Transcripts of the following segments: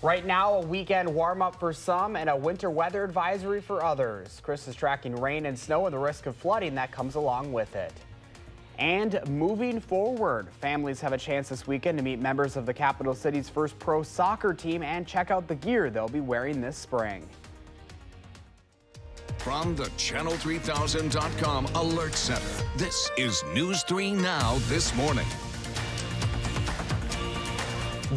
Right now, a weekend warm-up for some and a winter weather advisory for others. Chris is tracking rain and snow and the risk of flooding that comes along with it. And moving forward, families have a chance this weekend to meet members of the capital city's first pro soccer team and check out the gear they'll be wearing this spring. From the Channel3000.com Alert Center, this is News 3 Now this morning.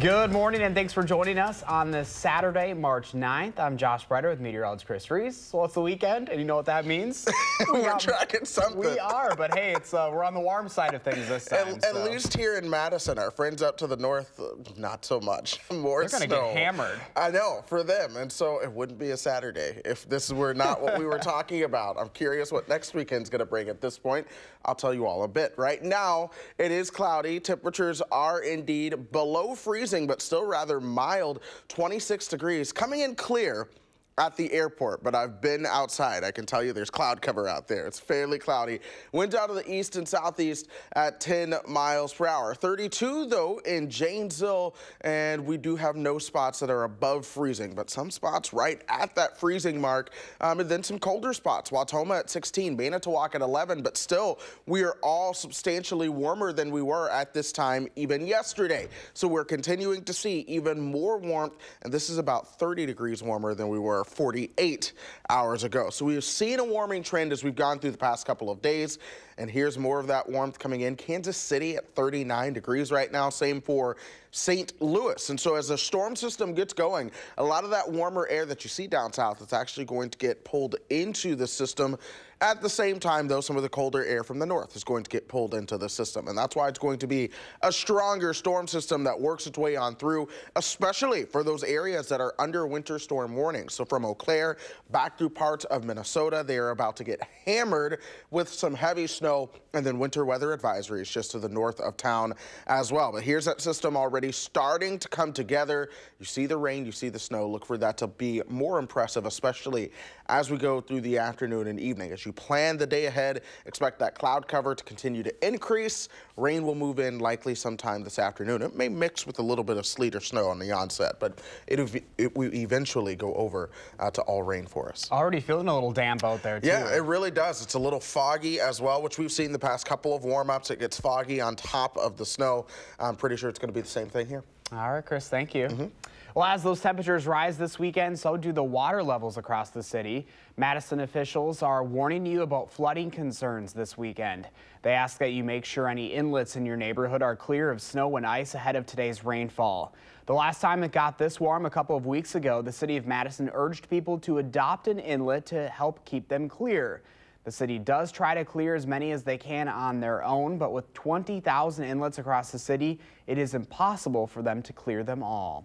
Good morning and thanks for joining us on this Saturday, March 9th. I'm Josh Bretter with meteorologist Chris Reese. Well, it's the weekend and you know what that means? We're tracking something. We are, but hey, we're on the warm side of things this time. At least here in Madison, our friends up to the north, not so much. More snow. They're going to get hammered. I know, for them. And so it wouldn't be a Saturday if this were not what we were talking about. I'm curious what next weekend's going to bring at this point. I'll tell you all a bit. Right now, it is cloudy. Temperatures are indeed below freezing, but still rather mild, 26 degrees. Coming in clear at the airport, but I've been outside. I can tell you there's cloud cover out there. It's fairly cloudy. Winds out of the east and southeast at 10 miles per hour. 32 though in Janesville, and we do have no spots that are above freezing, but some spots right at that freezing mark, and then some colder spots. Wautoma at 16, Manitowoc at 11, but still we are all substantially warmer than we were at this time even yesterday. So we're continuing to see even more warmth, and this is about 30 degrees warmer than we were 48 hours ago. So we have seen a warming trend as we've gone through the past couple of days. And here's more of that warmth coming in. Kansas City at 39 degrees right now. Same for St. Louis. And so as the storm system gets going, a lot of that warmer air that you see down south is actually going to get pulled into the system. At the same time, though, some of the colder air from the north is going to get pulled into the system. And that's why it's going to be a stronger storm system that works its way on through, especially for those areas that are under winter storm warnings. So from Eau Claire back through parts of Minnesota, they are about to get hammered with some heavy snow and then winter weather advisories just to the north of town as well. But here's that system already starting to come together. You see the rain, you see the snow. Look for that to be more impressive, especially as we go through the afternoon and evening. As you plan the day ahead, expect that cloud cover to continue to increase. Rain will move in likely sometime this afternoon. It may mix with a little bit of sleet or snow on the onset, but it will eventually go over to all rain for us. Already feeling a little damp out there, too. Yeah, it really does. It's a little foggy as well, which we've seen the past couple of warm-ups. It gets foggy on top of the snow. I'm pretty sure it's going to be the same thing here. All right, Chris, thank you. Well, as those temperatures rise this weekend, so do the water levels across the city. Madison officials are warning you about flooding concerns this weekend. They ask that you make sure any inlets in your neighborhood are clear of snow and ice ahead of today's rainfall. The last time it got this warm a couple of weeks ago, the city of Madison urged people to adopt an inlet to help keep them clear. The city does try to clear as many as they can on their own, but with 20,000 inlets across the city, it is impossible for them to clear them all.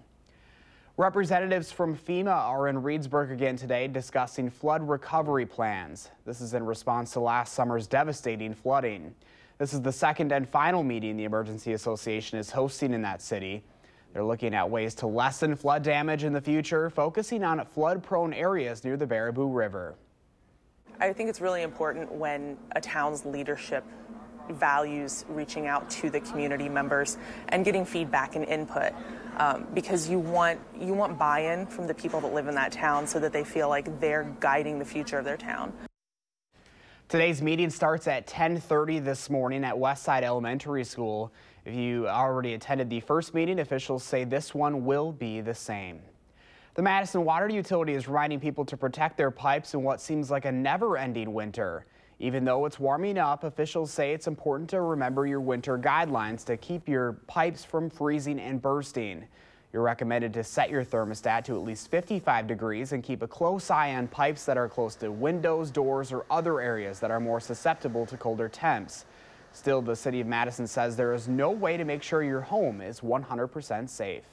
Representatives from FEMA are in Reedsburg again today discussing flood recovery plans. This is in response to last summer's devastating flooding. This is the second and final meeting the Emergency Association is hosting in that city. They're looking at ways to lessen flood damage in the future, focusing on flood-prone areas near the Baraboo River. I think it's really important when a town's leadership values reaching out to the community members and getting feedback and input, because you want buy-in from the people that live in that town so that they feel like they're guiding the future of their town. Today's meeting starts at 10:30 this morning at Westside Elementary School. If you already attended the first meeting, officials say this one will be the same. The Madison Water Utility is reminding people to protect their pipes in what seems like a never-ending winter. Even though it's warming up, officials say it's important to remember your winter guidelines to keep your pipes from freezing and bursting. You're recommended to set your thermostat to at least 55 degrees and keep a close eye on pipes that are close to windows, doors, or other areas that are more susceptible to colder temps. Still, the city of Madison says there is no way to make sure your home is 100% safe.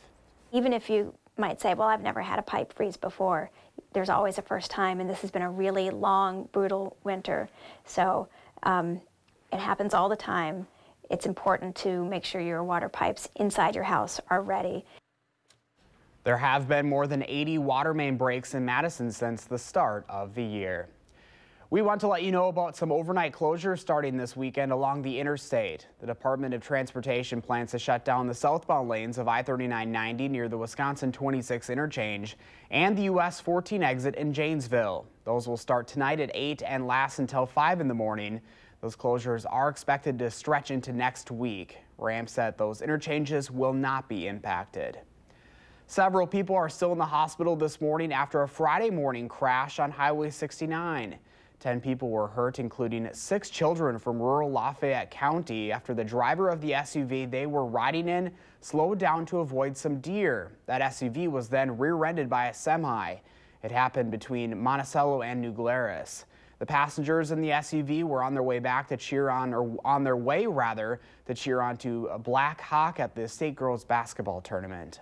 Even if you might say, well, I've never had a pipe freeze before, there's always a first time, and this has been a really long, brutal winter. So it happens all the time. It's important to make sure your water pipes inside your house are ready. There have been more than 80 water main breaks in Madison since the start of the year. We want to let you know about some overnight closures starting this weekend along the interstate. The Department of Transportation plans to shut down the southbound lanes of I-3990 near the Wisconsin 26 interchange and the US 14 exit in Janesville. Those will start tonight at 8 and last until 5 in the morning. Those closures are expected to stretch into next week. Ramps at those interchanges will not be impacted. Several people are still in the hospital this morning after a Friday morning crash on Highway 69. 10 people were hurt, including 6 children from rural Lafayette County after the driver of the SUV they were riding in slowed down to avoid some deer. That SUV was then rear-ended by a semi. It happened between Monticello and New Glarus. The passengers in the SUV were on their way back to cheer on, or on their way rather, to cheer on to Black Hawk at the state girls basketball tournament.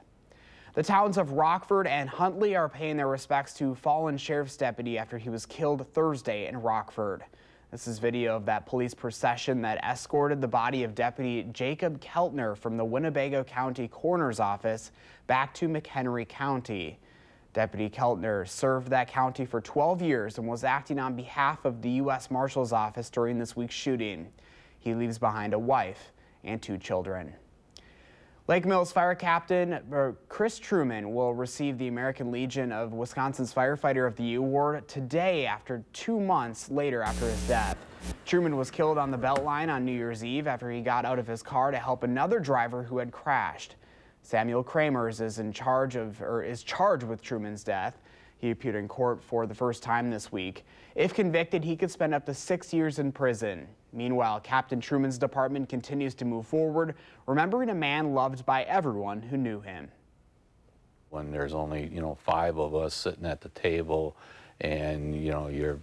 The towns of Rockford and Huntley are paying their respects to fallen sheriff's deputy after he was killed Thursday in Rockford. This is video of that police procession that escorted the body of Deputy Jacob Keltner from the Winnebago County Coroner's Office back to McHenry County. Deputy Keltner served that county for 12 years and was acting on behalf of the U.S. Marshal's Office during this week's shooting. He leaves behind a wife and 2 children. Lake Mills Fire Captain Chris Truman will receive the American Legion of Wisconsin's Firefighter of the Year award today after 2 months later after his death. Truman was killed on the Beltline on New Year's Eve after he got out of his car to help another driver who had crashed. Samuel Kramers is charged with Truman's death. He appeared in court for the first time this week. If convicted, he could spend up to 6 years in prison. Meanwhile, Captain Truman's department continues to move forward, remembering a man loved by everyone who knew him. When there's only, 5 of us sitting at the table and, you're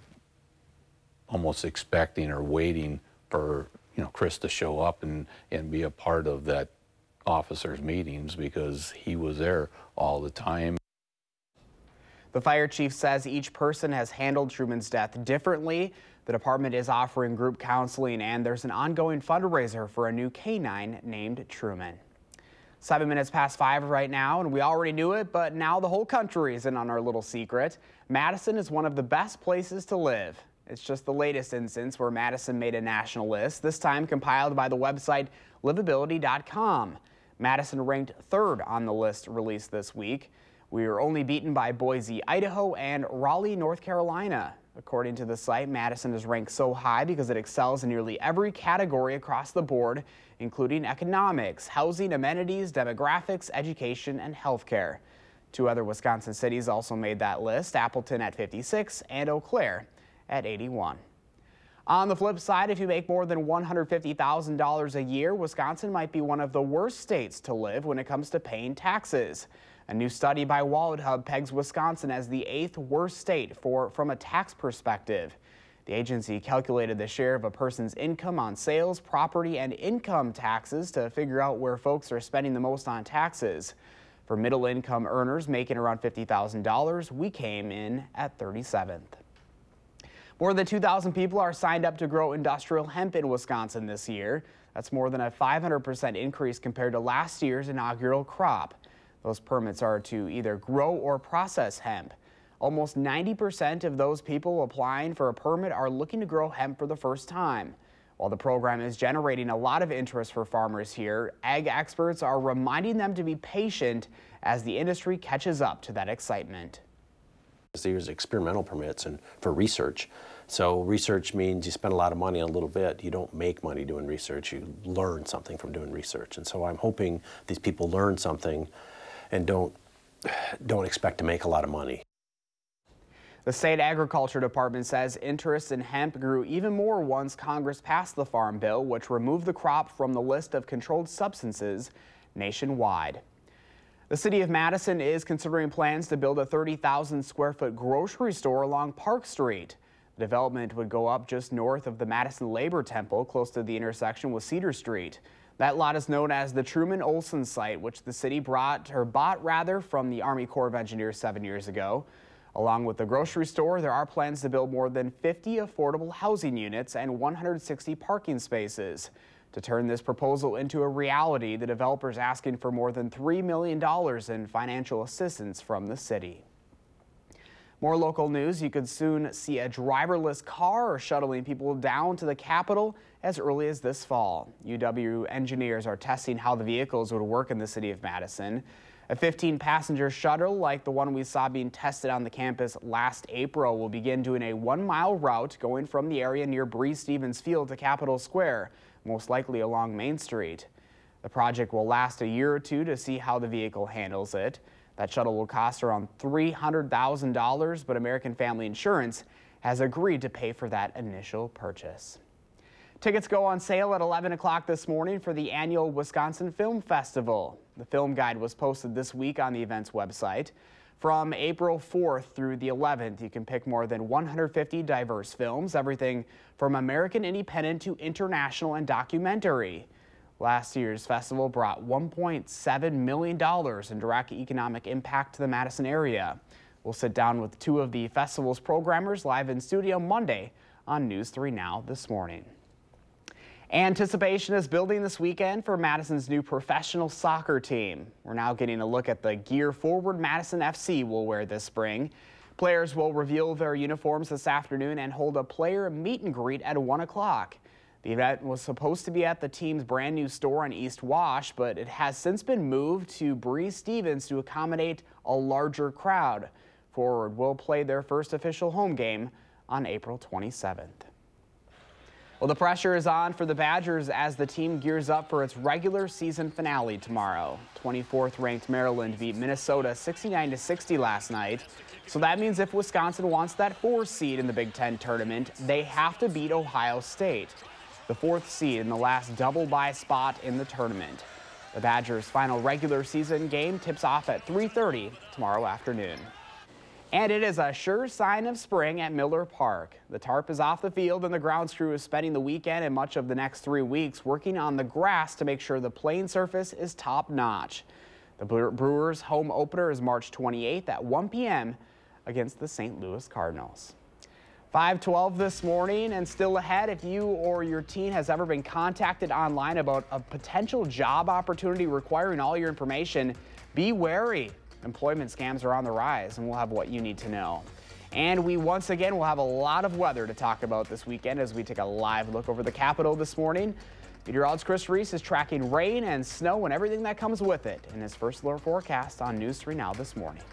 almost expecting or waiting for, Chris to show up and be a part of that officers' meetings because he was there all the time. The fire chief says each person has handled Truman's death differently. The department is offering group counseling, and there's an ongoing fundraiser for a new canine named Truman. 7 minutes past 5 right now, and we already knew it, but now the whole country is in on our little secret. Madison is one of the best places to live. It's just the latest instance where Madison made a national list, this time compiled by the website livability.com. Madison ranked 3rd on the list released this week. We were only beaten by Boise, Idaho, and Raleigh, North Carolina. According to the site, Madison is ranked so high because it excels in nearly every category across the board, including economics, housing, amenities, demographics, education, and healthcare. 2 other Wisconsin cities also made that list, Appleton at 56 and Eau Claire at 81. On the flip side, if you make more than $150,000 a year, Wisconsin might be one of the worst states to live when it comes to paying taxes. A new study by WalletHub pegs Wisconsin as the 8th worst state from a tax perspective. The agency calculated the share of a person's income on sales, property, and income taxes to figure out where folks are spending the most on taxes. For middle-income earners making around $50,000, we came in at 37th. More than 2,000 people are signed up to grow industrial hemp in Wisconsin this year. That's more than a 500% increase compared to last year's inaugural crop. Those permits are to either grow or process hemp. Almost 90% of those people applying for a permit are looking to grow hemp for the first time. While the program is generating a lot of interest for farmers here, ag experts are reminding them to be patient as the industry catches up to that excitement. There's experimental permits and for research. So research means you spend a lot of money on a little bit. You don't make money doing research. You learn something from doing research. And so I'm hoping these people learn something and don't expect to make a lot of money. The state agriculture department says interest in hemp grew even more once Congress passed the Farm Bill, which removed the crop from the list of controlled substances nationwide. The city of Madison is considering plans to build a 30,000 square foot grocery store along Park Street. The development would go up just north of the Madison Labor Temple, close to the intersection with Cedar Street. That lot is known as the Truman Olson site, which the city bought from the Army Corps of Engineers 7 years ago. Along with the grocery store, there are plans to build more than 50 affordable housing units and 160 parking spaces. To turn this proposal into a reality, the developer is asking for more than $3 million in financial assistance from the city. More local news, you could soon see a driverless car shuttling people down to the Capitol as early as this fall. UW engineers are testing how the vehicles would work in the city of Madison. A 15-passenger shuttle like the one we saw being tested on the campus last April will begin doing a 1-mile route going from the area near Stevens Field to Capitol Square, most likely along Main Street. The project will last a year or two to see how the vehicle handles it. That shuttle will cost around $300,000, but American Family Insurance has agreed to pay for that initial purchase. Tickets go on sale at 11 o'clock this morning for the annual Wisconsin Film Festival. The film guide was posted this week on the event's website. From April 4th through the 11th, you can pick more than 150 diverse films, everything from American independent to international and documentary. Last year's festival brought $1.7 million in direct economic impact to the Madison area. We'll sit down with two of the festival's programmers live in studio Monday on News 3 Now this morning. Anticipation is building this weekend for Madison's new professional soccer team. We're now getting a look at the gear forward Madison FC will wear this spring. Players will reveal their uniforms this afternoon and hold a player meet and greet at 1 o'clock. The event was supposed to be at the team's brand new store on East Wash, but it has since been moved to Stevens to accommodate a larger crowd. Forward will play their first official home game on April 27th. Well, the pressure is on for the Badgers as the team gears up for its regular season finale tomorrow. 24th ranked Maryland beat Minnesota 69-60 last night. So that means if Wisconsin wants that 4th seed in the Big Ten tournament, they have to beat Ohio State, the 4th seed in the last double-bye spot in the tournament. The Badgers' final regular season game tips off at 3:30 tomorrow afternoon. And it is a sure sign of spring at Miller Park. The tarp is off the field and the grounds crew is spending the weekend and much of the next 3 weeks working on the grass to make sure the playing surface is top-notch. The Brewers' home opener is March 28th at 1 p.m. against the St. Louis Cardinals. 5:12 this morning, and still ahead, if you or your teen has ever been contacted online about a potential job opportunity requiring all your information, be wary. Employment scams are on the rise, and we'll have what you need to know. And we once again will have a lot of weather to talk about this weekend as we take a live look over the Capitol this morning. Meteorologist Chris Reese is tracking rain and snow and everything that comes with it in his first look forecast on News 3 Now this morning.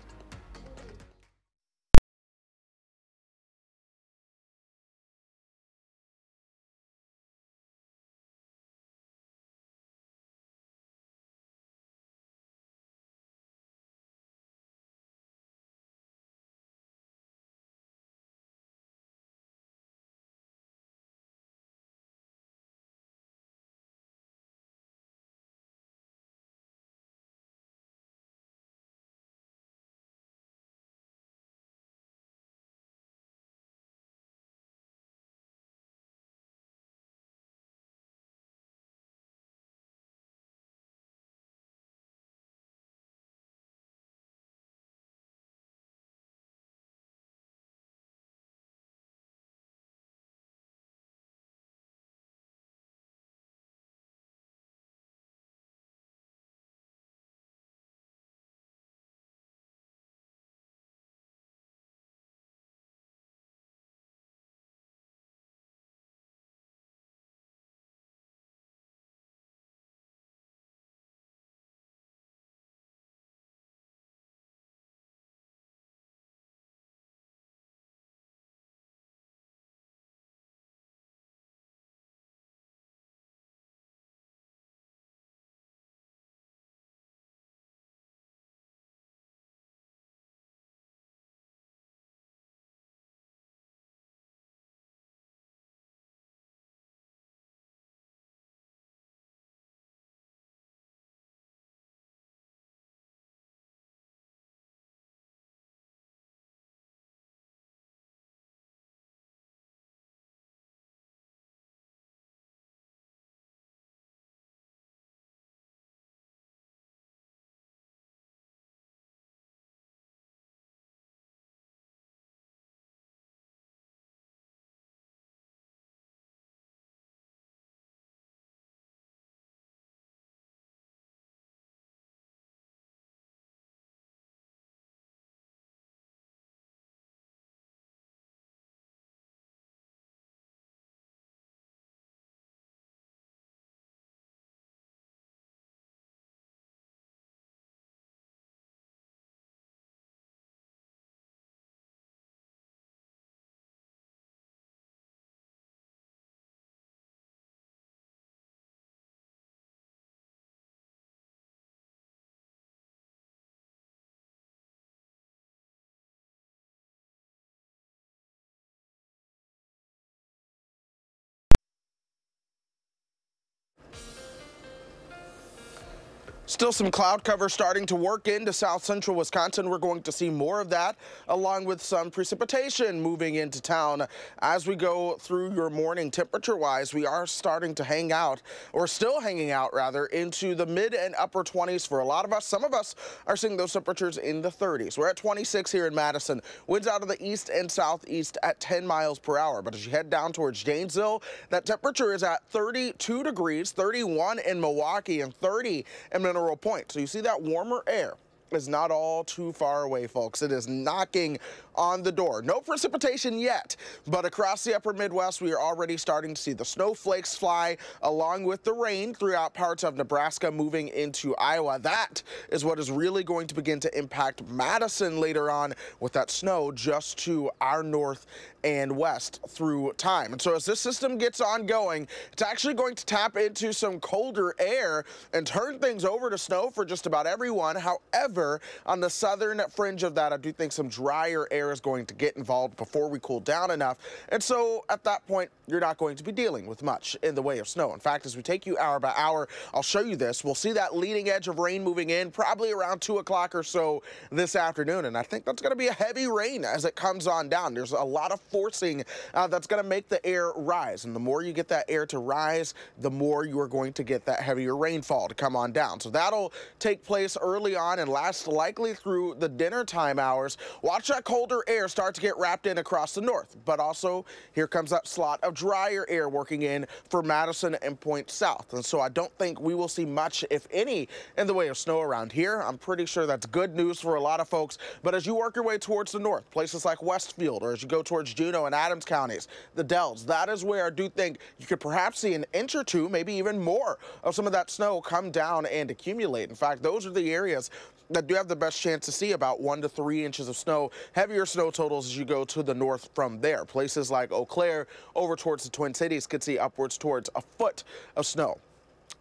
Still some cloud cover starting to work into south central Wisconsin. We're going to see more of that, along with some precipitation moving into town. As we go through your morning, temperature-wise, we are starting to hang out, or still hanging out, rather, into the mid and upper 20s for a lot of us. Some of us are seeing those temperatures in the 30s. We're at 26 here in Madison. Winds out of the east and southeast at 10 miles per hour. But as you head down towards Janesville, that temperature is at 32 degrees, 31 in Milwaukee, and 30 in Mineral Point. So you see that warmer air is not all too far away, folks. It is knocking on the door. No precipitation yet, but across the upper Midwest, we are already starting to see the snowflakes fly along with the rain throughout parts of Nebraska moving into Iowa. That is what is really going to begin to impact Madison later on with that snow just to our north and west through time. And so as this system gets ongoing, it's actually going to tap into some colder air and turn things over to snow for just about everyone. However, on the southern fringe of that, I do think some drier air is going to get involved before we cool down enough. And so at that point, you're not going to be dealing with much in the way of snow. In fact, as we take you hour by hour, I'll show you this. We'll see that leading edge of rain moving in probably around 2 o'clock or so this afternoon. And I think that's going to be a heavy rain as it comes on down. There's a lot of forcing that's going to make the air rise. And the more you get that air to rise, the more you are going to get that heavier rainfall to come on down. So that'll take place early on and last likely through the dinner time hours. Watch that colder air start to get wrapped in across the north. But also, here comes that slot of drier air working in for Madison and Point South. And so I don't think we will see much, if any, in the way of snow around here. I'm pretty sure that's good news for a lot of folks. But as you work your way towards the north, places like Westfield, or as you go towards Juneau and Adams counties, the Dells, that is where I do think you could perhaps see an inch or two, maybe even more, of some of that snow come down and accumulate. In fact, those are the areas that do have the best chance to see about 1 to 3 inches of snow, heavier snow totals as you go to the north from there. Places like Eau Claire over towards the Twin Cities could see upwards towards a foot of snow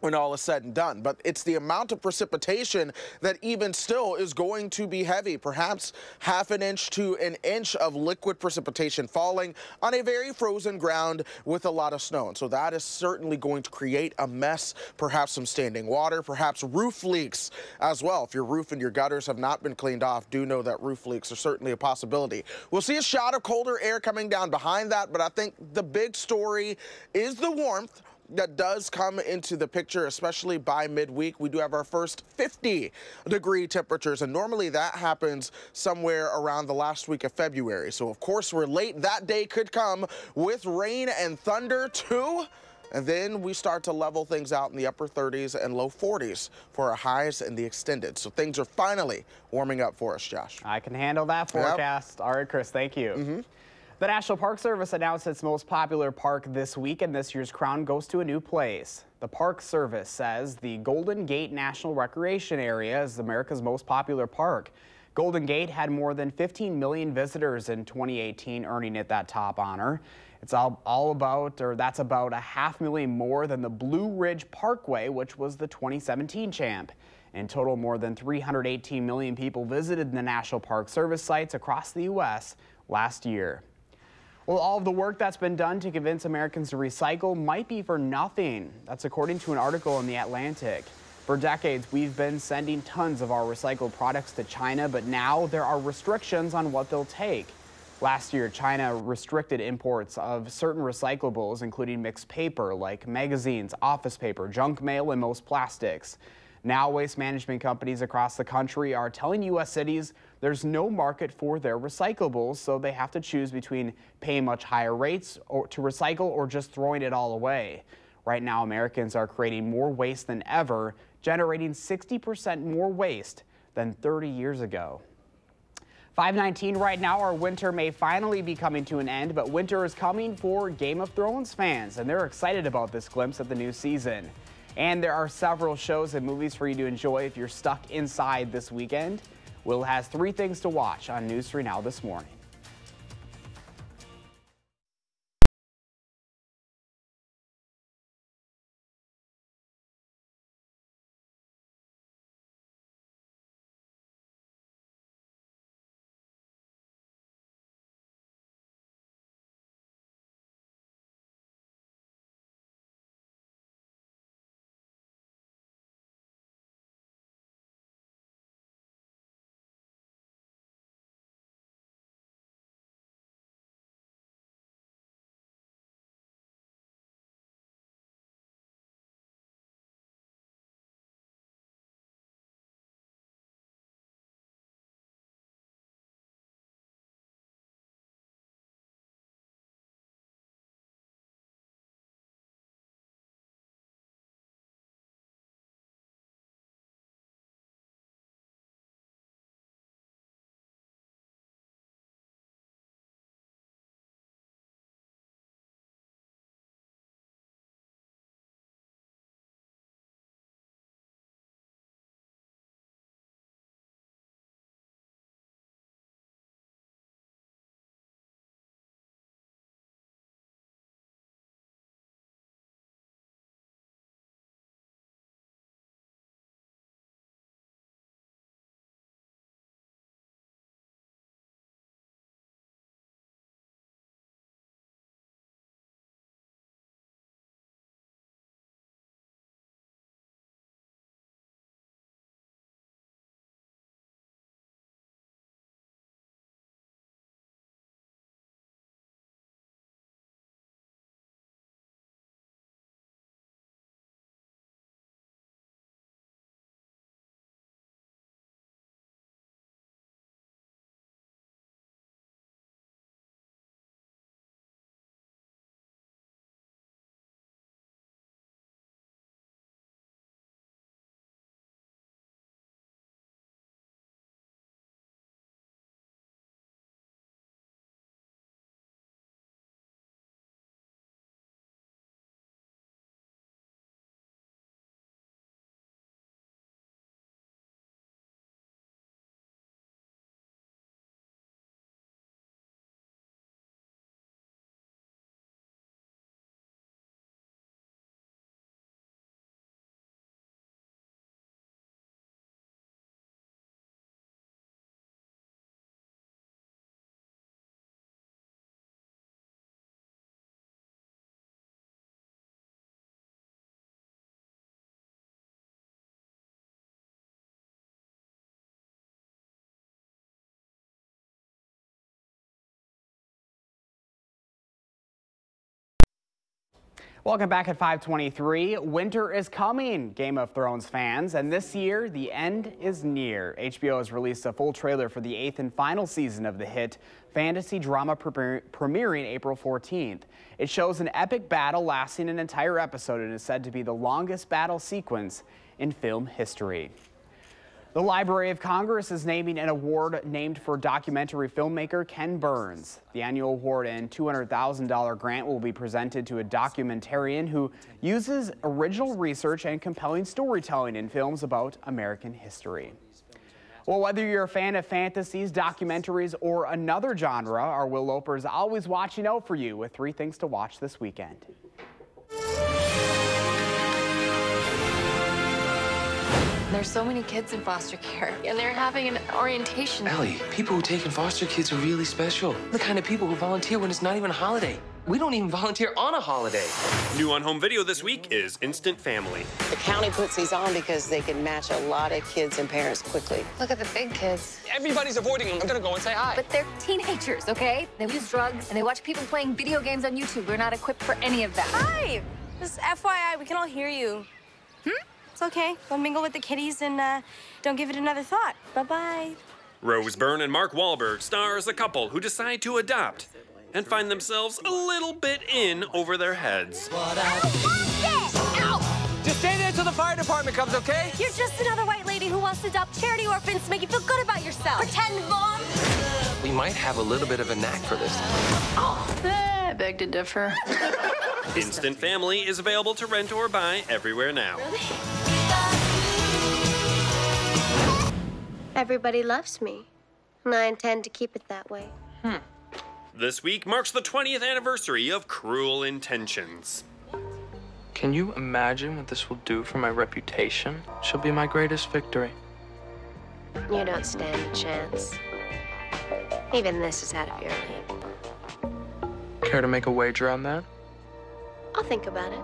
when all is said and done. But it's the amount of precipitation that even still is going to be heavy, perhaps half an inch to an inch of liquid precipitation falling on a very frozen ground with a lot of snow. And so that is certainly going to create a mess, perhaps some standing water, perhaps roof leaks as well. If your roof and your gutters have not been cleaned off, do know that roof leaks are certainly a possibility. We'll see a shot of colder air coming down behind that, but I think the big story is the warmth that does come into the picture, especially by midweek. We do have our first 50-degree temperatures, and normally that happens somewhere around the last week of February. So, of course, we're late. That day could come with rain and thunder, too. And then we start to level things out in the upper 30s and low 40s for our highs in the extended. So things are finally warming up for us, Josh. I can handle that forecast. Yep. All right, Chris, thank you. The National Park Service announced its most popular park this week, and this year's crown goes to a new place. The Park Service says the Golden Gate National Recreation Area is America's most popular park. Golden Gate had more than 15 million visitors in 2018, earning it that top honor. It's that's about 500,000 more than the Blue Ridge Parkway, which was the 2017 champ. In total, more than 318 million people visited the National Park Service sites across the U.S. last year. Well, all of the work that's been done to convince Americans to recycle might be for nothing. That's according to an article in The Atlantic. For decades, we've been sending tons of our recycled products to China, but now there are restrictions on what they'll take. Last year, China restricted imports of certain recyclables, including mixed paper like magazines, office paper, junk mail, and most plastics. Now, waste management companies across the country are telling U.S. cities there's no market for their recyclables, so they have to choose between paying much higher rates to recycle or just throwing it all away. Right now, Americans are creating more waste than ever, generating 60% more waste than 30 years ago. 5:19 right now. Our winter may finally be coming to an end, but winter is coming for Game of Thrones fans, and they're excited about this glimpse of the new season. And there are several shows and movies for you to enjoy if you're stuck inside this weekend. Will has 3 things to watch on News 3 Now this morning. Welcome back at 5:23. Winter is coming, Game of Thrones fans, and this year the end is near. HBO has released a full trailer for the 8th and final season of the hit fantasy drama premiering April 14th. It shows an epic battle lasting an entire episode and is said to be the longest battle sequence in film history. The Library of Congress is naming an award named for documentary filmmaker Ken Burns. The annual award and $200,000 grant will be presented to a documentarian who uses original research and compelling storytelling in films about American history. Well, whether you're a fan of fantasies, documentaries, or another genre, our Will Loper is always watching out for you with 3 things to watch this weekend. There's so many kids in foster care, and they're having an orientation. Ellie, people who take in foster kids are really special. The kind of people who volunteer when it's not even a holiday. We don't even volunteer on a holiday. New on home video this week is Instant Family. The county puts these on because they can match a lot of kids and parents quickly. Look at the big kids. Everybody's avoiding them. I'm gonna go and say hi. But they're teenagers, okay? They use drugs, and they watch people playing video games on YouTube. We're not equipped for any of that. Hi! Just FYI, we can all hear you. It's okay. Go mingle with the kiddies and don't give it another thought. Bye-bye. Rose Byrne and Mark Wahlberg star as a couple who decide to adopt and find themselves a little bit in over their heads. Ow! Just stay there till the fire department comes, okay? You're just another white lady who wants to adopt charity orphans to make you feel good about yourself. Pretend mom. We might have a little bit of a knack for this. I beg to differ. Instant Family is available to rent or buy everywhere now. Everybody loves me, and I intend to keep it that way. This week marks the 20th anniversary of Cruel Intentions. Can you imagine what this will do for my reputation? She'll be my greatest victory. You don't stand a chance. Even this is out of your league. Care to make a wager on that? I'll think about it.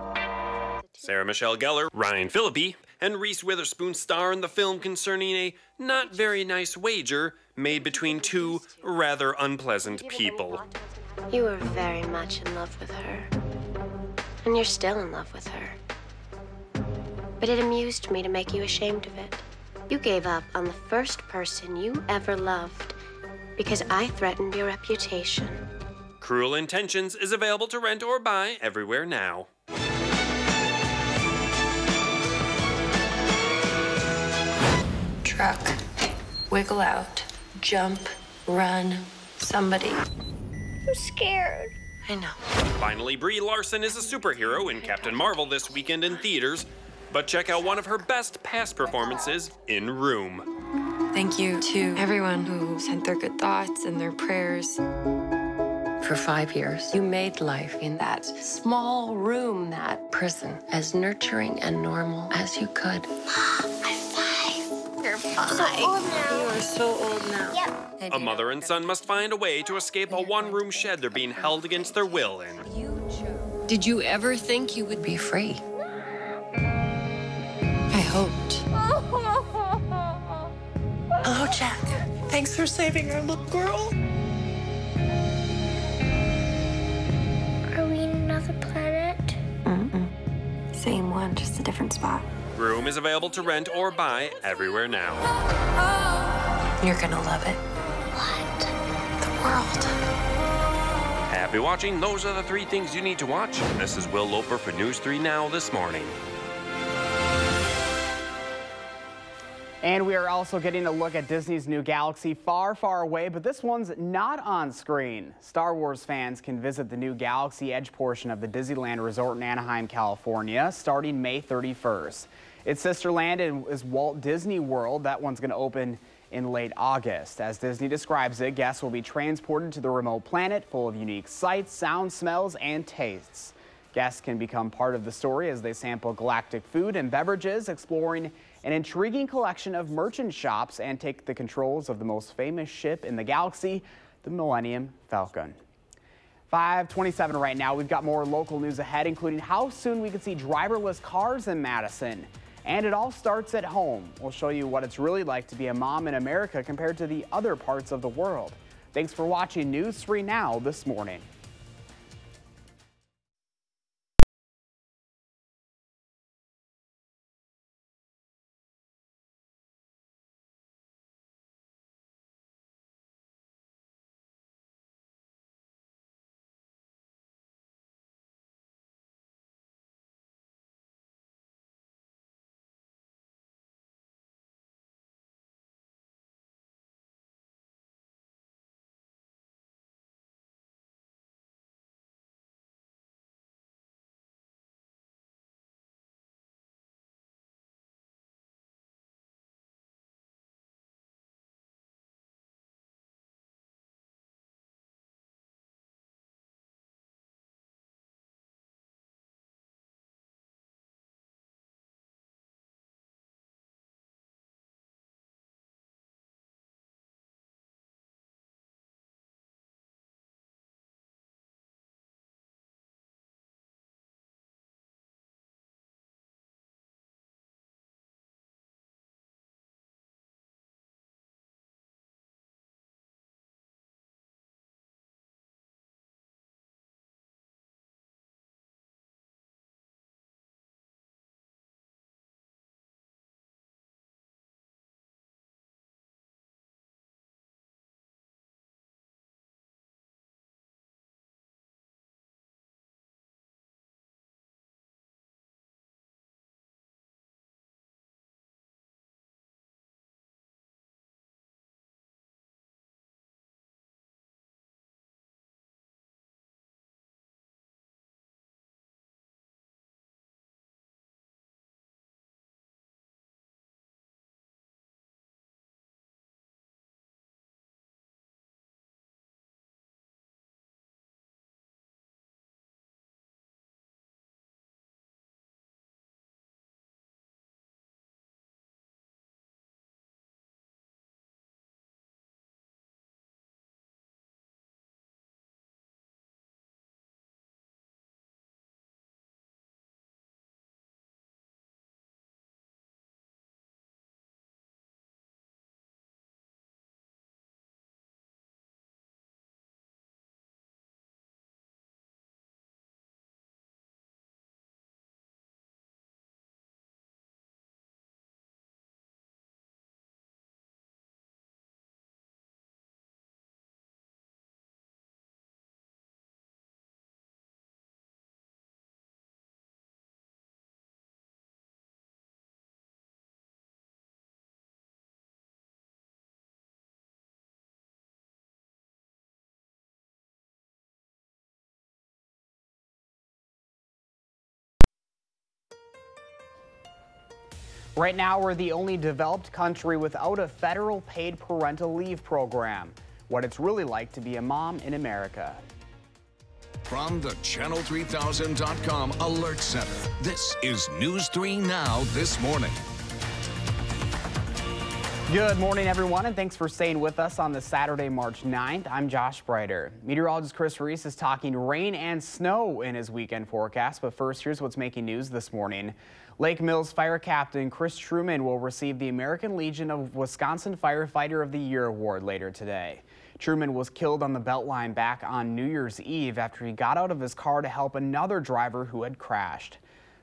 Sarah Michelle Gellar, Ryan Phillippe, and Reese Witherspoon star in the film concerning a not very nice wager made between 2 rather unpleasant people. You were very much in love with her. And you're still in love with her. But it amused me to make you ashamed of it. You gave up on the first person you ever loved because I threatened your reputation. Cruel Intentions is available to rent or buy everywhere now. Truck. Wiggle out. Jump. Run. Somebody. I'm scared. I know. Finally, Brie Larson is a superhero in Captain Marvel this weekend in theaters, but check out one of her best past performances in Room. Thank you to everyone who sent their good thoughts and their prayers. For 5 years, you made life in that small room, that prison, as nurturing and normal as you could. You're 5. So old now. You are so old now. Yep. A mother and son must find a way to escape a one-room shed they're being held against their will in. Did you ever think you would be free? I hoped. Hello, Jack. Thanks for saving our little girl. Are we in another planet? Same one, just a different spot. Room is available to rent or buy everywhere now. You're gonna love it. What? The world. Happy watching. Those are the 3 things you need to watch. This is Will Loper for News 3 Now this morning. And we are also getting a look at Disney's new galaxy far, far away, but this one's not on screen. Star Wars fans can visit the new Galaxy Edge portion of the Disneyland Resort in Anaheim, California, starting May 31st. Its sister land is Walt Disney World. That one's going to open in late August. As Disney describes it, guests will be transported to the remote planet full of unique sights, sounds, smells, and tastes. Guests can become part of the story as they sample galactic food and beverages, exploring an intriguing collection of merchant shops, and take the controls of the most famous ship in the galaxy, the Millennium Falcon. 5:27 right now. We've got more local news ahead, including how soon we can see driverless cars in Madison. And it all starts at home. We'll show you what it's really like to be a mom in America compared to the other parts of the world. Thanks for watching News 3 Now this morning. Right now, we're the only developed country without a federal paid parental leave program. What it's really like to be a mom in America. From the Channel3000.com Alert Center, this is News 3 Now this morning. Good morning, everyone, and thanks for staying with us on the Saturday, March 9th. I'm Josh Breiter. Meteorologist Chris Reese is talking rain and snow in his weekend forecast. But first, here's what's making news this morning. Lake Mills Fire Captain Chris Truman will receive the American Legion of Wisconsin Firefighter of the Year award later today. Truman was killed on the Beltline back on New Year's Eve after he got out of his car to help another driver who had crashed.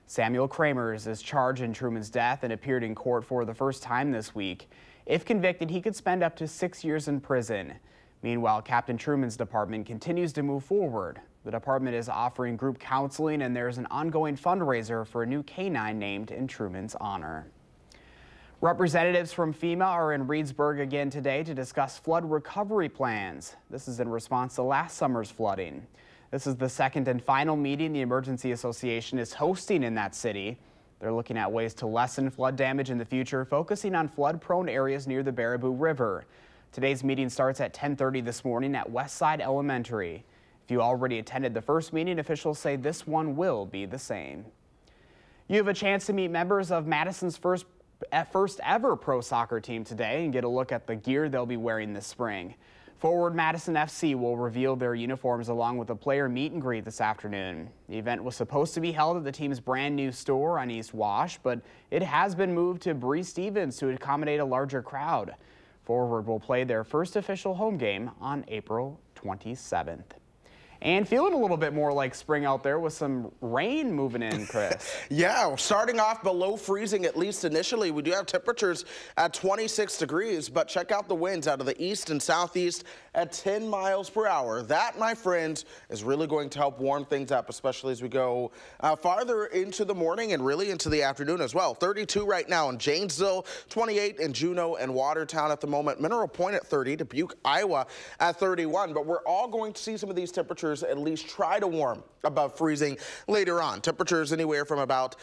Samuel Kramers is charged in Truman's death and appeared in court for the first time this week. If convicted, he could spend up to 6 years in prison. Meanwhile, Captain Truman's department continues to move forward. The department is offering group counseling, and there's an ongoing fundraiser for a new canine named in Truman's honor. Representatives from FEMA are in Reedsburg again today to discuss flood recovery plans. This is in response to last summer's flooding. This is the second and final meeting the Emergency Association is hosting in that city. They're looking at ways to lessen flood damage in the future, focusing on flood-prone areas near the Baraboo River. Today's meeting starts at 10:30 this morning at Westside Elementary. If you already attended the first meeting, officials say this one will be the same. You have a chance to meet members of Madison's first ever pro soccer team today and get a look at the gear they'll be wearing this spring. Forward Madison FC will reveal their uniforms along with a player meet and greet this afternoon. The event was supposed to be held at the team's brand new store on East Wash, but it has been moved to WISC-TV to accommodate a larger crowd. Forward will play their first official home game on April 27th. And feeling a little bit more like spring out there with some rain moving in, Chris. Yeah, starting off below freezing, at least initially. We do have temperatures at 26 degrees, but check out the winds out of the east and southeast at 10 miles per hour. That, my friends, is really going to help warm things up, especially as we go farther into the morning and really into the afternoon as well. 32 right now in Janesville, 28 in Juneau and Watertown at the moment. Mineral Point at 30, Dubuque, Iowa at 31. But we're all going to see some of these temperatures at least try to warm above freezing later on. Temperatures anywhere from about,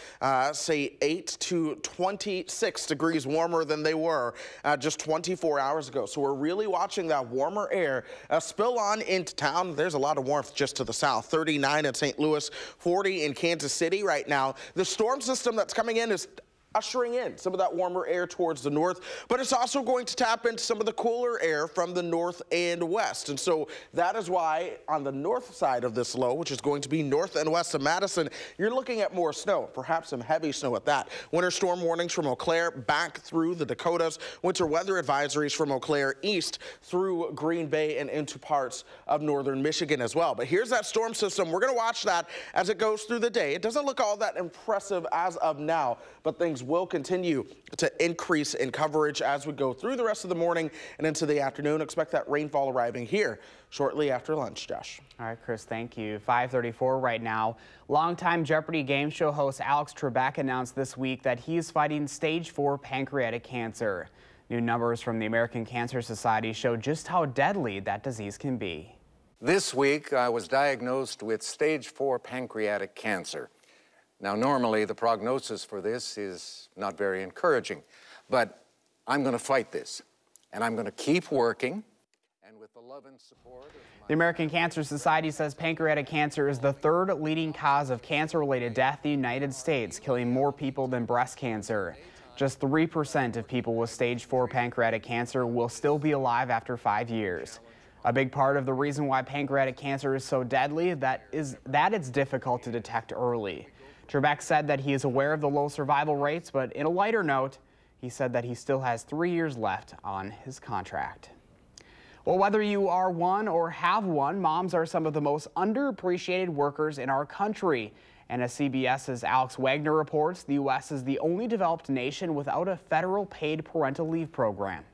say, 8 to 26 degrees warmer than they were just 24 hours ago. So we're really watching that warmer air spill on into town. There's a lot of warmth just to the south. 39 in St. Louis, 40 in Kansas City right now. The storm system that's coming in is ushering in some of that warmer air towards the north, but it's also going to tap into some of the cooler air from the north and west. And so that is why on the north side of this low, which is going to be north and west of Madison, you're looking at more snow, perhaps some heavy snow at that. Winter storm warnings from Eau Claire back through the Dakotas. Winter weather advisories from Eau Claire east through Green Bay and into parts of northern Michigan as well. But here's that storm system. We're going to watch that as it goes through the day. It doesn't look all that impressive as of now, but things will continue to increase in coverage as we go through the rest of the morning and into the afternoon. Expect that rainfall arriving here shortly after lunch, Josh. All right, Chris, thank you. 5:34 right now. Longtime Jeopardy game show host Alex Trebek announced this week that he is fighting stage 4 pancreatic cancer. New numbers from the American Cancer Society show just how deadly that disease can be. This week, I was diagnosed with stage 4 pancreatic cancer. Now, normally, the prognosis for this is not very encouraging, but I'm going to fight this, and I'm going to keep working, and with the love and support of the American Cancer Society says pancreatic cancer is the third leading cause of cancer-related death in the United States, killing more people than breast cancer. Just 3% of people with stage 4 pancreatic cancer will still be alive after 5 years. A big part of the reason why pancreatic cancer is so deadly is that it's difficult to detect early. Trebek said that he is aware of the low survival rates, but in a lighter note, he said that he still has 3 years left on his contract. Well, whether you are one or have one, moms are some of the most underappreciated workers in our country. And as CBS's Alex Wagner reports, the U.S. is the only developed nation without a federal paid parental leave program.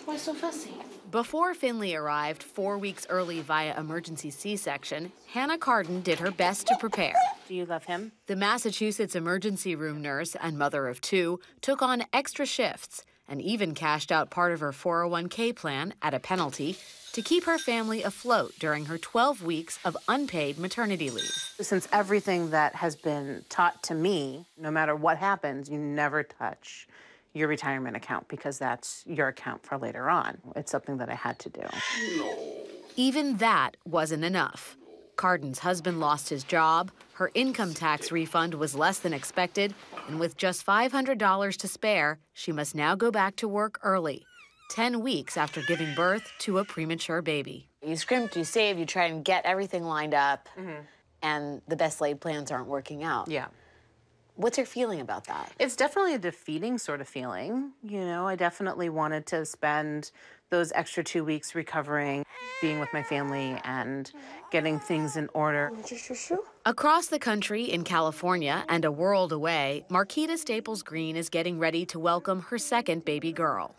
Why so fussy? Before Finley arrived 4 weeks early via emergency C-section, Hannah Carden did her best to prepare. Do you love him? The Massachusetts emergency room nurse and mother of 2 took on extra shifts. and even cashed out part of her 401k plan at a penalty to keep her family afloat during her 12 weeks of unpaid maternity leave. Since everything that has been taught to me, no matter what happens, you never touch your retirement account because that's your account for later on. It's something that I had to do. Even that wasn't enough. Cardin's husband lost his job, her income tax refund was less than expected, and with just $500 to spare, she must now go back to work early, 10 weeks after giving birth to a premature baby. You scrimp, you save, you try and get everything lined up, and the best laid plans aren't working out. Yeah. What's your feeling about that? It's definitely a defeating sort of feeling. You know, I definitely wanted to spend those extra 2 weeks recovering, being with my family and getting things in order. Across the country in California and a world away, Marquita Staples Green is getting ready to welcome her second baby girl.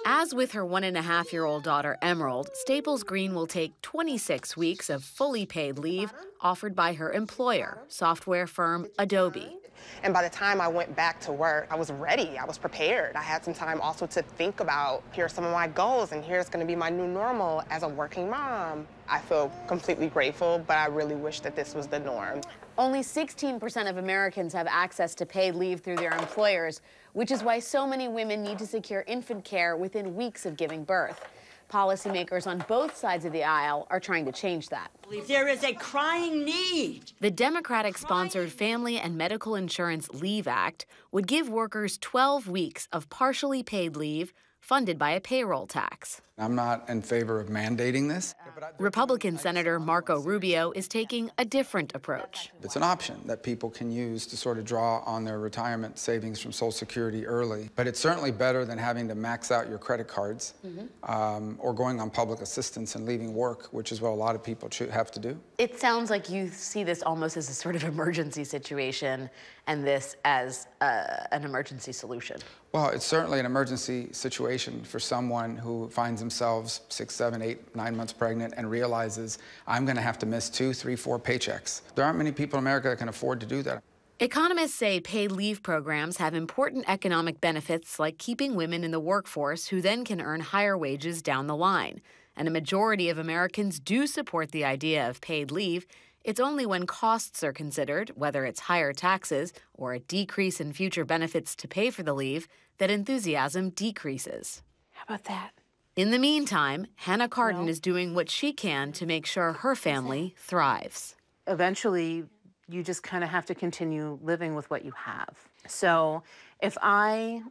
As with her 1.5-year-old daughter, Emerald, Staples Green will take 26 weeks of fully paid leave offered by her employer, software firm Adobe. And by the time I went back to work, I was ready. I was prepared. I had some time also to think about, here are some of my goals, and here's going to be my new normal as a working mom. I feel completely grateful, but I really wish that this was the norm. Only 16% of Americans have access to paid leave through their employers, which is why so many women need to secure infant care within weeks of giving birth. Policymakers on both sides of the aisle are trying to change that. There is a crying need. The Democratic-sponsored Family and Medical Insurance Leave Act would give workers 12 weeks of partially paid leave funded by a payroll tax. I'm not in favor of mandating this. Republican Senator Marco Rubio is taking a different approach. It's an option that people can use to sort of draw on their retirement savings from Social Security early. But it's certainly better than having to max out your credit cards or going on public assistance and leaving work, which is what a lot of people have to do. It sounds like you see this almost as a sort of emergency situation and this as an emergency solution. Well, it's certainly an emergency situation for someone who finds themselves 6, 7, 8, 9 months pregnant and realizes, I'm going to have to miss 2, 3, 4 paychecks. There aren't many people in America that can afford to do that. Economists say paid leave programs have important economic benefits like keeping women in the workforce who then can earn higher wages down the line. And a majority of Americans do support the idea of paid leave. It's only when costs are considered, whether it's higher taxes or a decrease in future benefits to pay for the leave, that enthusiasm decreases. How about that? In the meantime, Hannah Cardin is doing what she can to make sure her family thrives. Eventually, you just kind of have to continue living with what you have. So if I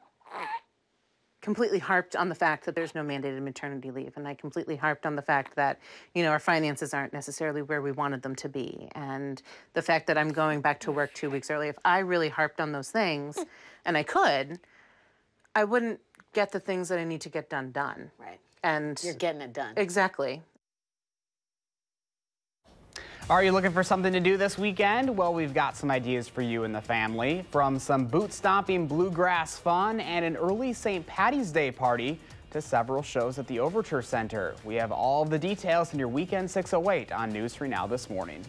completely harped on the fact that there's no mandated maternity leave, and I completely harped on the fact that, you know, our finances aren't necessarily where we wanted them to be, and the fact that I'm going back to work 2 weeks early, if I really harped on those things, and I could, I wouldn't get the things that I need to get done. Right. And you're getting it done. Exactly. Are you looking for something to do this weekend? Well, we've got some ideas for you and the family. From some boot-stomping bluegrass fun and an early St. Patty's Day party to several shows at the Overture Center. We have all the details in your Weekend 608 on News 3 Now this morning.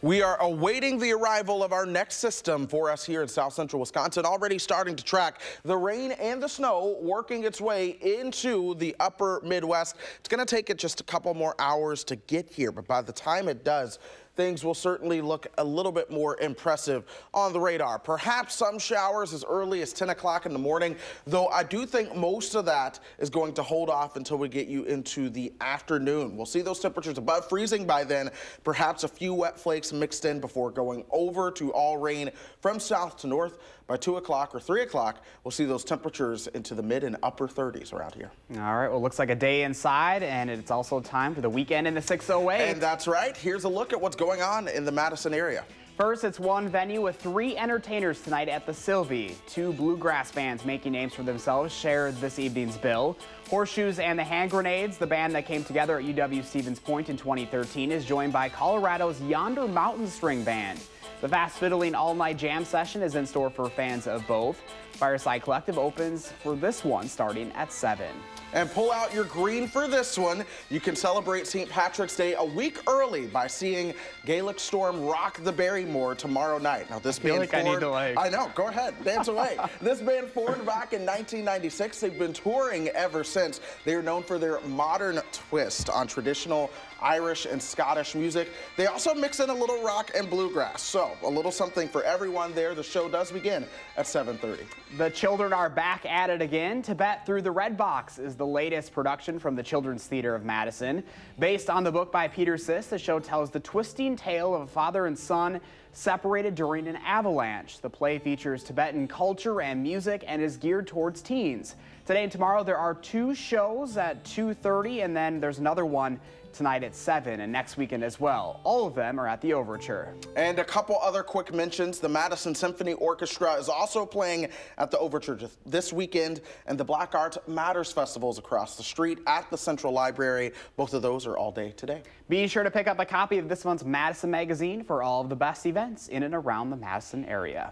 We are awaiting the arrival of our next system for us here in South Central Wisconsin, already starting to track the rain and the snow working its way into the upper Midwest. It's going to take it just a couple more hours to get here, but by the time it does, things will certainly look a little bit more impressive on the radar. Perhaps some showers as early as 10 o'clock in the morning, though I do think most of that is going to hold off until we get you into the afternoon. We'll see those temperatures above freezing by then, perhaps a few wet flakes mixed in before going over to all rain from south to north. By 2 o'clock or 3 o'clock, we'll see those temperatures into the mid and upper 30s around here. All right, well, looks like a day inside, and it's also time for the weekend in the 608. And that's right. Here's a look at what's going on in the Madison area. First, it's one venue with 3 entertainers tonight at the Sylvie. 2 bluegrass bands making names for themselves share this evening's bill. Horseshoes and the Hand Grenades, the band that came together at UW-Stevens Point in 2013, is joined by Colorado's Yonder Mountain String Band. The fast fiddling all-night jam session is in store for fans of both. Fireside Collective opens for this one starting at 7. And pull out your green for this one. You can celebrate St. Patrick's Day a week early by seeing Gaelic Storm rock the Barrymore tomorrow night. Now this band I know, go ahead, dance away. This band formed back in 1996. They've been touring ever since. They are known for their modern twist on traditional Irish and Scottish music. They also mix in a little rock and bluegrass. So a little something for everyone there. The show does begin at 7:30. The children are back at it again. Tibet Through the Red Box is the latest production from the Children's Theater of Madison. Based on the book by Peter Siss, the show tells the twisting tale of a father and son separated during an avalanche. The play features Tibetan culture and music and is geared towards teens. Today and tomorrow there are 2 shows at 2:30, and then there's another one tonight at 7 and next weekend as well. All of them are at the Overture. And a couple other quick mentions. The Madison Symphony Orchestra is also playing at the Overture this weekend, and the Black Arts Matters Festivals across the street at the Central Library. Both of those are all day today. Be sure to pick up a copy of this month's Madison magazine for all of the best events in and around the Madison area.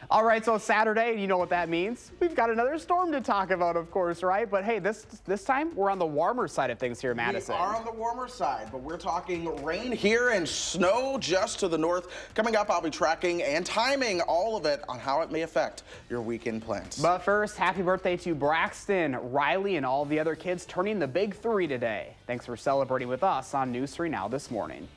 All right, so Saturday, you know what that means. We've got another storm to talk about, of course, right? But hey, this time we're on the warmer side of things here in Madison. We are on the warmer side, but we're talking rain here and snow just to the north. Coming up, I'll be tracking and timing all of it on how it may affect your weekend plans. But first, happy birthday to Braxton, Riley, and all the other kids turning the big 3 today. Thanks for celebrating with us on News 3 Now this morning.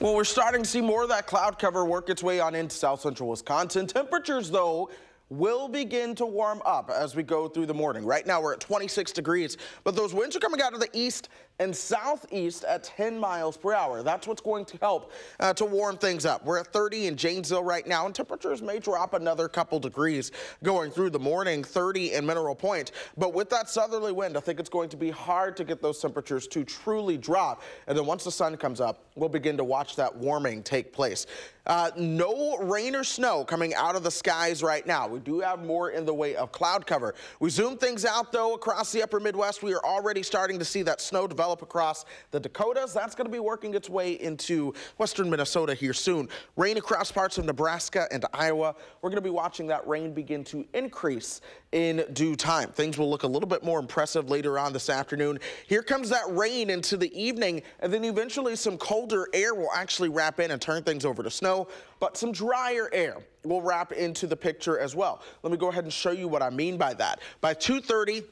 Well, we're starting to see more of that cloud cover work its way on into south central Wisconsin. Temperatures, though, will begin to warm up as we go through the morning. Right now we're at 26 degrees, but those winds are coming out of the east and southeast at 10 miles per hour. That's what's going to help to warm things up. We're at 30 in Janesville right now, and temperatures may drop another couple degrees going through the morning, 30 in Mineral Point. But with that southerly wind, I think it's going to be hard to get those temperatures to truly drop. And then once the sun comes up, we'll begin to watch that warming take place. No rain or snow coming out of the skies right now. We do have more in the way of cloud cover. We zoom things out, though, across the upper Midwest. We are already starting to see that snow develop across the Dakotas. That's going to be working its way into western Minnesota here soon. Rain across parts of Nebraska and Iowa. We're going to be watching that rain begin to increase in due time. Things will look a little bit more impressive later on this afternoon. Here comes that rain into the evening, and then eventually some colder air will actually wrap in and turn things over to snow, but some drier air will wrap into the picture as well. Let me go ahead and show you what I mean by that. By 2:30,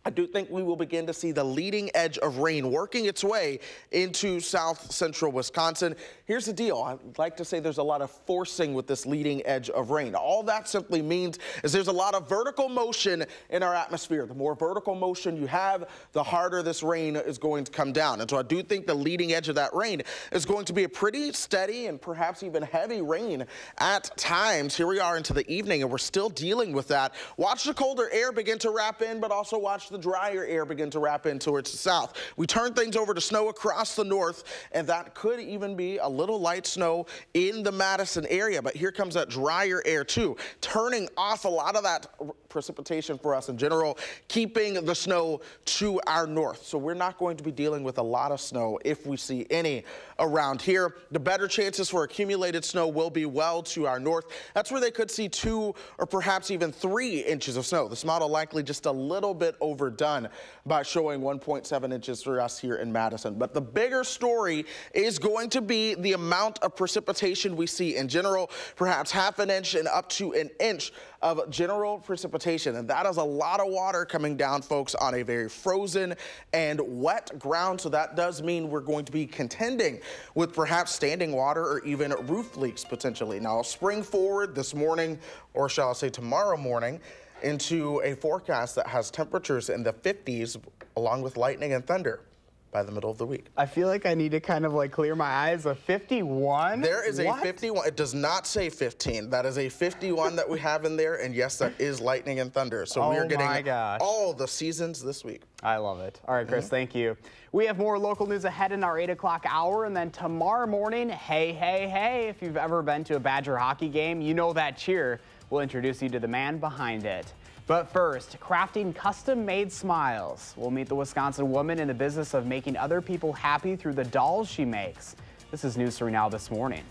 I do think we will begin to see the leading edge of rain working its way into south central Wisconsin. Here's the deal. I'd like to say there's a lot of forcing with this leading edge of rain. All that simply means is there's a lot of vertical motion in our atmosphere. The more vertical motion you have, the harder this rain is going to come down. And so I do think the leading edge of that rain is going to be a pretty steady and perhaps even heavy rain at times. Here we are into the evening, and we're still dealing with that. Watch the colder air begin to wrap in, but also watch the drier air begin to wrap in towards the south. We turn things over to snow across the north, and that could even be a little light snow in the Madison area. But here comes that drier air too, turning off a lot of that precipitation for us in general, keeping the snow to our north. So we're not going to be dealing with a lot of snow if we see any around here. The better chances for accumulated snow will be well to our north. That's where they could see 2 or perhaps even 3 inches of snow. This model likely just a little bit overdone by showing 1.7 inches for us here in Madison. But the bigger story is going to be the amount of precipitation we see in general, perhaps half an inch and up to an inch of general precipitation. And that is a lot of water coming down, folks, on a very frozen and wet ground. So that does mean we're going to be contending with perhaps standing water or even roof leaks potentially. Now, I'll spring forward this morning, or shall I say tomorrow morning, into a forecast that has temperatures in the 50s along with lightning and thunder by the middle of the week. I feel like I need to kind of like clear my eyes. A 51? There is a 51. It does not say 15. That is a 51 that we have in there. And yes, that is lightning and thunder. So we are getting all the seasons this week. I love it. All right, Chris, thank you. We have more local news ahead in our 8 o'clock hour. And then tomorrow morning, hey, hey, hey, if you've ever been to a Badger hockey game, you know that cheer. We'll introduce you to the man behind it. But first, crafting custom-made smiles. We'll meet the Wisconsin woman in the business of making other people happy through the dolls she makes. This is News 3 Now this morning.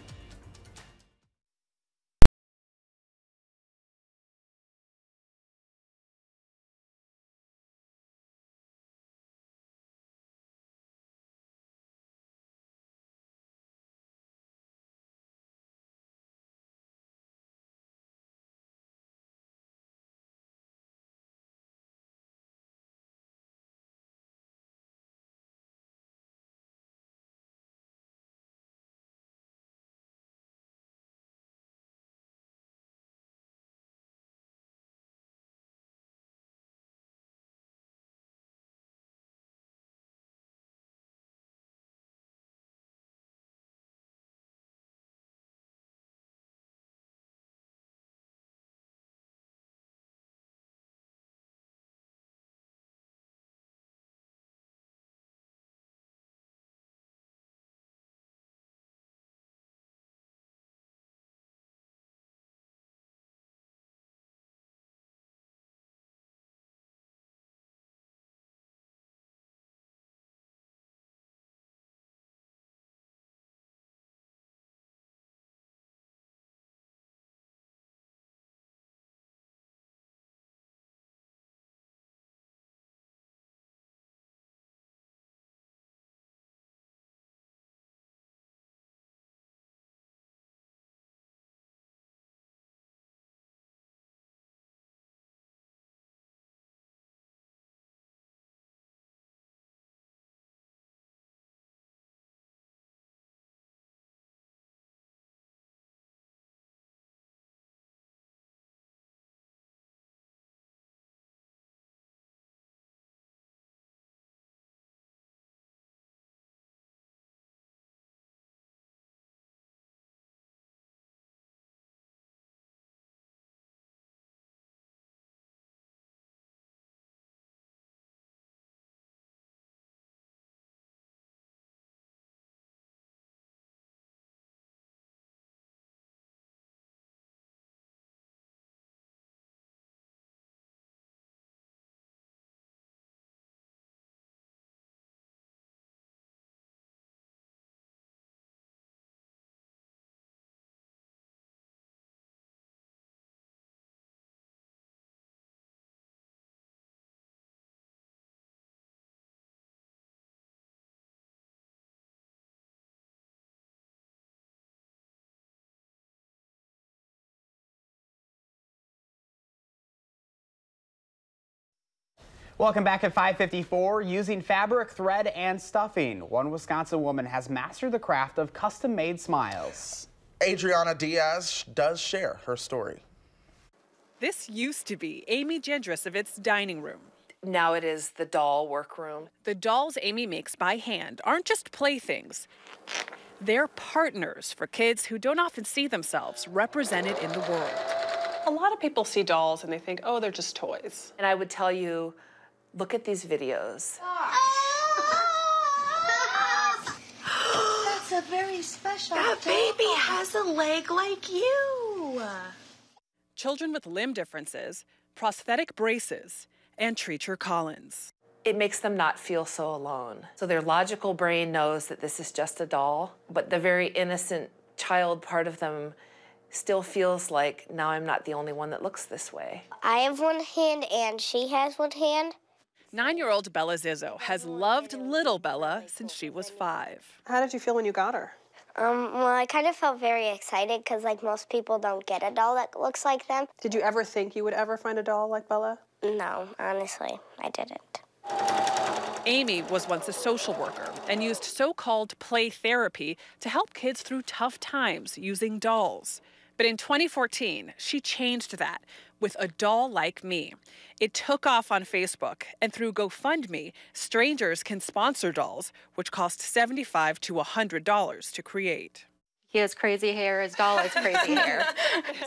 Welcome back at 5:54. Using fabric, thread, and stuffing, one Wisconsin woman has mastered the craft of custom-made smiles. Adriana Diaz does share her story. This used to be Amy Jendrisovit's dining room. Now it is the doll workroom. The dolls Amy makes by hand aren't just playthings. They're partners for kids who don't often see themselves represented in the world. A lot of people see dolls and they think, oh, they're just toys. And I would tell you, look at these videos. That's a very special doll. That baby has a leg like you. Children with limb differences, prosthetic braces, and Treacher Collins. It makes them not feel so alone. So their logical brain knows that this is just a doll, but the very innocent child part of them still feels like, now I'm not the only one that looks this way. I have one hand and she has one hand. 9-year-old Bella Zizzo has loved little Bella since she was 5. How did you feel when you got her? Well, I kind of felt very excited because, like, most people don't get a doll that looks like them. Did you ever think you would ever find a doll like Bella? No, honestly, I didn't. Amy was once a social worker and used so-called play therapy to help kids through tough times using dolls. But in 2014, she changed that with A Doll Like Me. It took off on Facebook, and through GoFundMe, strangers can sponsor dolls, which cost $75 to $100 to create. He has crazy hair, his doll has crazy hair.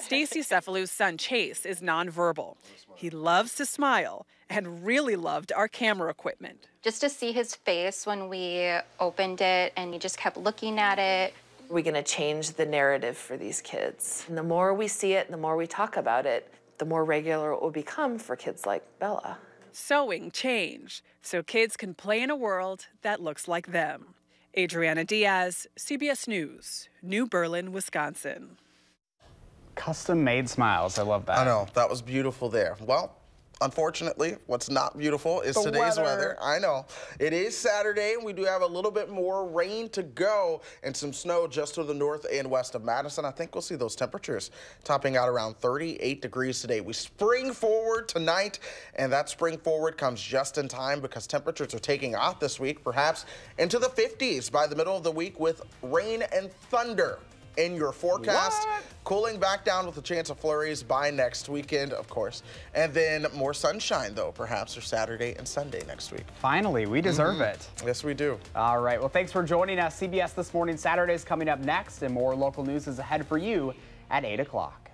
Stacy Cefalu's son, Chase, is nonverbal. He loves to smile and really loved our camera equipment. Just to see his face when we opened it, and he just kept looking at it. We're going to change the narrative for these kids. And the more we see it, the more we talk about it, the more regular it will become for kids like Bella. Sewing change so kids can play in a world that looks like them. Adriana Diaz, CBS News, New Berlin, Wisconsin. Custom-made smiles. I love that. I know. That was beautiful there. Well, unfortunately, what's not beautiful is today's weather. I know. It is Saturday, and we do have a little bit more rain to go and some snow just to the north and west of Madison. I think we'll see those temperatures topping out around 38 degrees today. We spring forward tonight, and that spring forward comes just in time because temperatures are taking off this week, perhaps into the 50s by the middle of the week with rain and thunder in your forecast. What? Cooling back down with a chance of flurries by next weekend, of course. And then more sunshine, though, perhaps for Saturday and Sunday next week. Finally, we deserve it. Yes, we do. All right. Well, thanks for joining us. CBS This Morning Saturday is coming up next, and more local news is ahead for you at 8 o'clock.